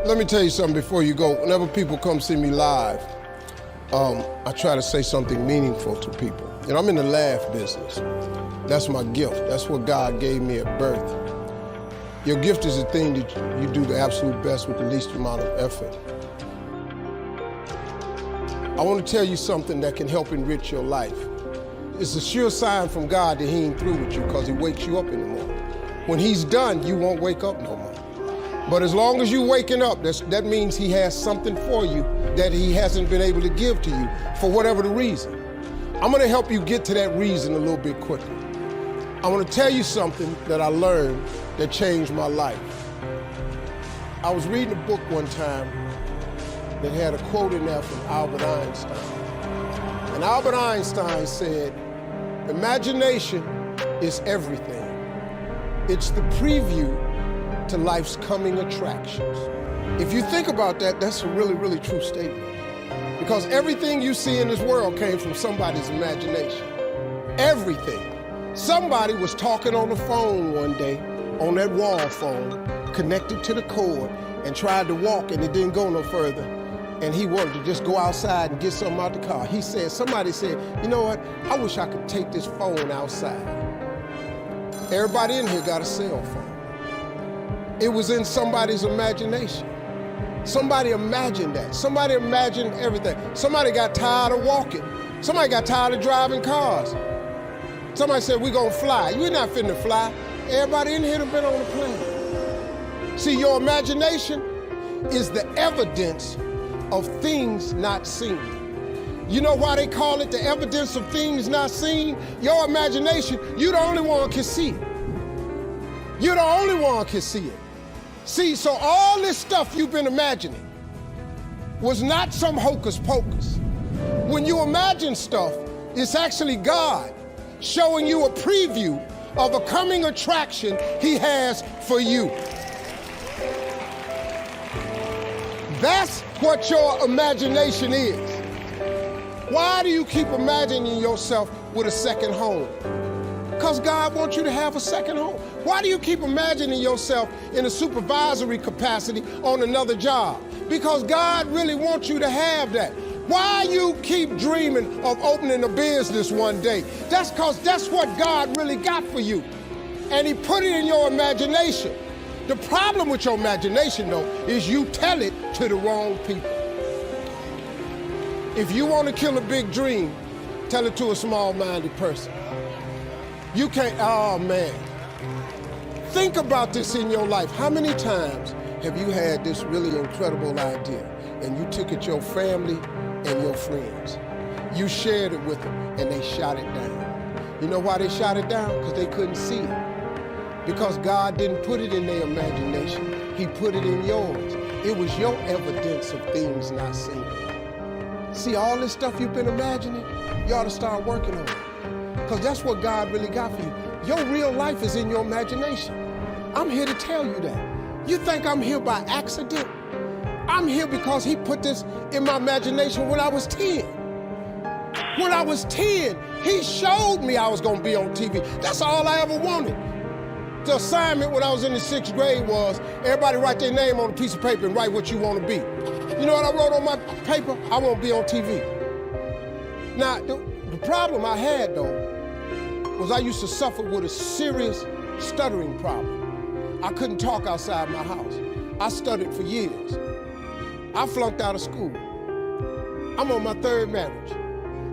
Let me tell you something before you go. Whenever people come see me live, I try to say something meaningful to people. You know, I'm in the laugh business. That's my gift. That's what God gave me at birth. Your gift is the thing that you do the absolute best with the least amount of effort. I want to tell you something that can help enrich your life. It's a sure sign from God that he ain't through with you because he wakes you up in the morning. When he's done, you won't wake up no more. But as long as you're waking up, that means he has something for you that he hasn't been able to give to you for whatever the reason. I'm gonna help you get to that reason a little bit quicker. I wanna tell you something that I learned that changed my life. I was reading a book one time that had a quote in there from Albert Einstein. And Albert Einstein said, "Imagination is everything. It's the preview to life's coming attractions." If you think about that, that's a really, really true statement. Because everything you see in this world came from somebody's imagination. Everything. Somebody was talking on the phone one day, on that wall phone, connected to the cord, and tried to walk and it didn't go no further. And he wanted to just go outside and get something out the car. Somebody said, "You know what? I wish I could take this phone outside." Everybody in here got a cell phone. It was in somebody's imagination. Somebody imagined that. Somebody imagined everything. Somebody got tired of walking. Somebody got tired of driving cars. Somebody said, "We're gonna fly." You're not finna fly. Everybody in here have been on a plane. See, your imagination is the evidence of things not seen. You know why they call it the evidence of things not seen? Your imagination, you the only one can see it. You're the only one can see it. See, so all this stuff you've been imagining was not some hocus pocus. When you imagine stuff, it's actually God showing you a preview of a coming attraction he has for you. That's what your imagination is. Why do you keep imagining yourself with a second home? Because God wants you to have a second home. Why do you keep imagining yourself in a supervisory capacity on another job? Because God really wants you to have that. Why you keep dreaming of opening a business one day? That's because that's what God really got for you. And he put it in your imagination. The problem with your imagination, though, is you tell it to the wrong people. If you want to kill a big dream, tell it to a small-minded person. You can't, oh man. Think about this in your life. How many times have you had this really incredible idea and you took it to your family and your friends? You shared it with them and they shot it down. You know why they shot it down? Because they couldn't see it. Because God didn't put it in their imagination. He put it in yours. It was your evidence of things not seen. See, all this stuff you've been imagining, you ought to start working on it. Because that's what God really got for you. Your real life is in your imagination. I'm here to tell you that. You think I'm here by accident? I'm here because he put this in my imagination when I was 10. When I was 10, he showed me I was gonna be on TV. That's all I ever wanted. The assignment when I was in the 6th grade was, everybody write their name on a piece of paper and write what you want to be. You know what I wrote on my paper? I want to be on TV. Now, the problem I had, though, was I used to suffer with a serious stuttering problem. I couldn't talk outside my house. I stuttered for years. I flunked out of school. I'm on my 3rd marriage.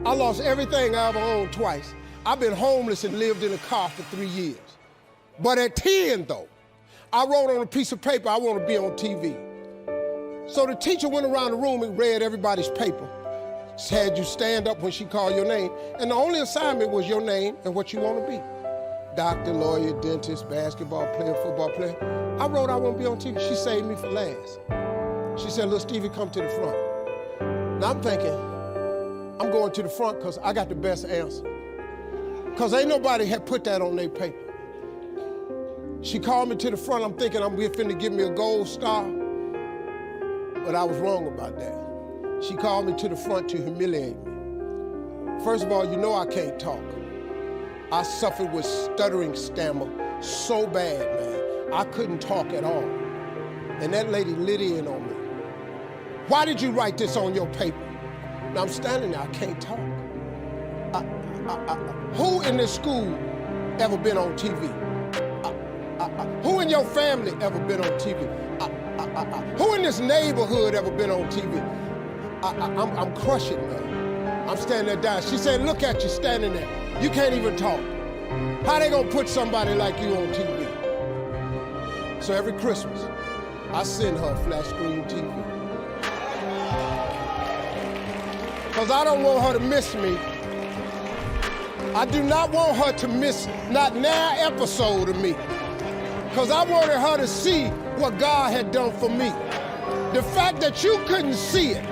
I lost everything I ever owned twice. I've been homeless and lived in a car for 3 years. But at 10, though, I wrote on a piece of paper, I want to be on TV. So the teacher went around the room and read everybody's paper. Had you stand up when she called your name, and the only assignment was your name and what you want to be. Doctor, lawyer, dentist, basketball player, football player. I wrote I want to be on TV. She saved me for last. She said, "Little Stevie, come to the front." Now I'm thinking, I'm going to the front because I got the best answer. Because ain't nobody had put that on their paper. She called me to the front. I'm thinking I'm finna give me a gold star. But I was wrong about that. She called me to the front to humiliate me. First of all, you know I can't talk. I suffered with stuttering stammer so bad, man. I couldn't talk at all. And that lady lit in on me. Why did you write this on your paper? Now I'm standing there, I can't talk. Who in this school ever been on TV? Who in your family ever been on TV? Who in this neighborhood ever been on TV? I'm crushing, man. I'm standing there dying. She said, look at you standing there. You can't even talk. How they gonna put somebody like you on TV? So every Christmas, I send her a flat screen TV. Because I don't want her to miss me. I do not want her to miss not an episode of me. Because I wanted her to see what God had done for me. The fact that you couldn't see it,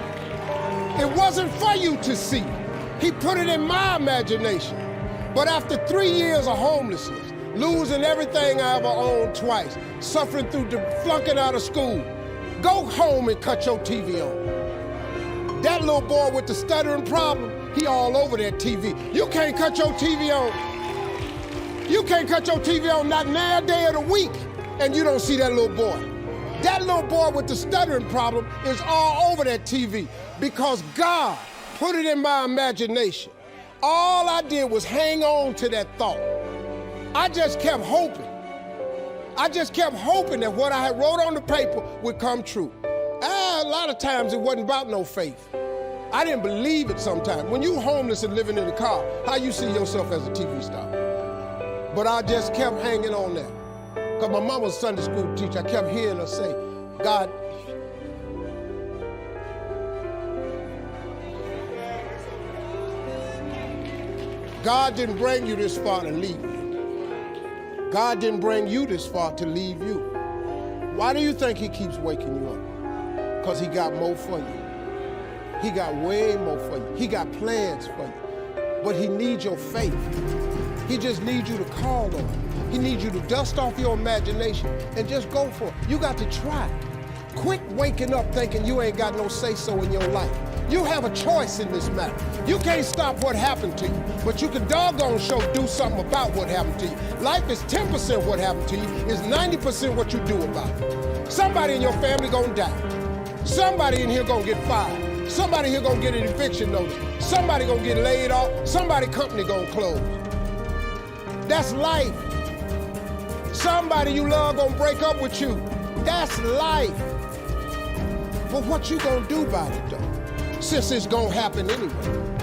it wasn't for you to see. He put it in my imagination. But after 3 years of homelessness, losing everything I ever owned twice, suffering through flunking out of school, go home and cut your TV on. That little boy with the stuttering problem, he all over that TV. You can't cut your TV on. You can't cut your TV on not a day of the week, and you don't see that little boy. That little boy with the stuttering problem is all over that TV because God put it in my imagination. All I did was hang on to that thought. I just kept hoping. I just kept hoping that what I had wrote on the paper would come true. A lot of times it wasn't about no faith. I didn't believe it sometimes. When you homeless and living in a car, how you see yourself as a TV star? But I just kept hanging on there. Because my mama was a Sunday school teacher. I kept hearing her say, God, God didn't bring you this far to leave you. God didn't bring you this far to leave you. Why do you think he keeps waking you up? Because he got more for you. He got way more for you. He got plans for you. But he needs your faith. He just needs you to call on him. He needs you to dust off your imagination and just go for it. You got to try. Quit waking up thinking you ain't got no say-so in your life. You have a choice in this matter. You can't stop what happened to you, but you can doggone sure do something about what happened to you. Life is 10% what happened to you, is 90% what you do about it. Somebody in your family gonna die. Somebody in here gonna get fired. Somebody here gonna get an eviction notice. Somebody gonna get laid off. Somebody company gonna close. That's life. Somebody you love gonna break up with you. That's life. But what you gonna do about it though? Since it's gonna happen anyway.